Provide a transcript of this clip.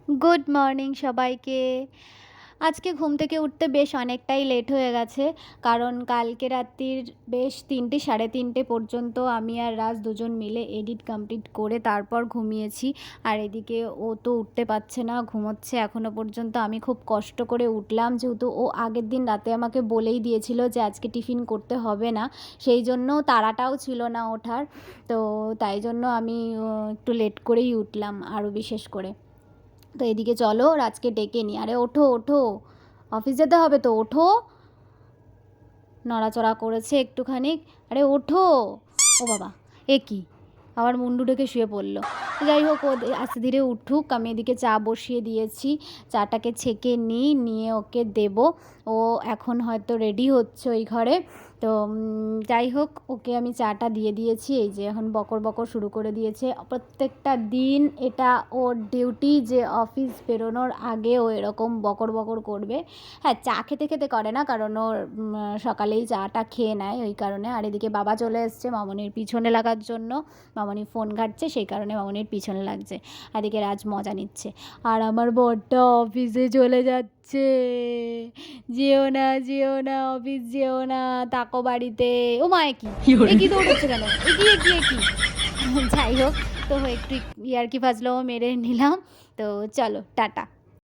Good morning সবাইকে। আজকে ঘুম থেকে উঠতে বেশ অনেকটাই লেট হয়ে গেছে। কারণ কালকে রাত্রির বেশ ৩টে সাড়ে ৩টে পর্যন্ত আমি আর রাজ দুজন মিলে এডিট কমপ্লিট করে তারপর ঘুমিয়েছি। আর এদিকে ও তো উঠতে পারছে না, ঘুমোচ্ছে এখনও পর্যন্ত। আমি খুব কষ্ট করে উঠলাম, যেহেতু ও আগের দিন রাতে আমাকে বলেই দিয়েছিল যে আজকে টিফিন করতে হবে না, সেই জন্য তাড়াটাও ছিল না ওঠার। তো তাই জন্য আমি একটু লেট করেই উঠলাম আরও বিশেষ করে। তো এদিকে চলো রাজকে ডেকে নিই। আরে ওঠো ওঠো, অফিস যেতে হবে তো, ওঠো। নড়াচড়া করেছে একটুখানি। আরে ওঠো। ও বাবা, এ কি, আবার মুন্ডু ডেকে শুয়ে পড়লো। যাই হোক, ও আস্তে ধীরে উঠুক। আমি এদিকে চা বসিয়ে দিয়েছি, চাটাকে ছেঁকে নিয়ে ওকে দেব। ও এখন হয়তো রেডি হচ্ছে ওই ঘরে। তো যাই হোক, ওকে আমি চাটা দিয়ে দিয়েছি। এই যে এখন বকর বকর শুরু করে দিয়েছে। প্রত্যেকটা দিন এটা ওর ডিউটি যে অফিস বেরোনোর আগে ও এরকম বকর বকর করবে। হ্যাঁ, চা খেতে খেতে করে না, কারণ ওর সকালেই চাটা খেয়ে নেয় ওই কারণে। আর এদিকে বাবা চলে এসছে মামনির পিছনে লাগার জন্য। মামনি ফোন ঘাঁটছে, সেই কারণে মামনির পিছনে লাগছে। এদিকে রাজ মজা নিচ্ছে। আর আমার বরটা অফিসে চলে যাচ্ছে। যেও না যেও না, অফিস যেও না, তাকো বাড়িতে। ও মা, কি কি দৌড়চ্ছে কেন? কি যাই হোক, তো একটু ইয়ার্কি ফাজলামো মেরে নিলাম। তো চলো টাটা।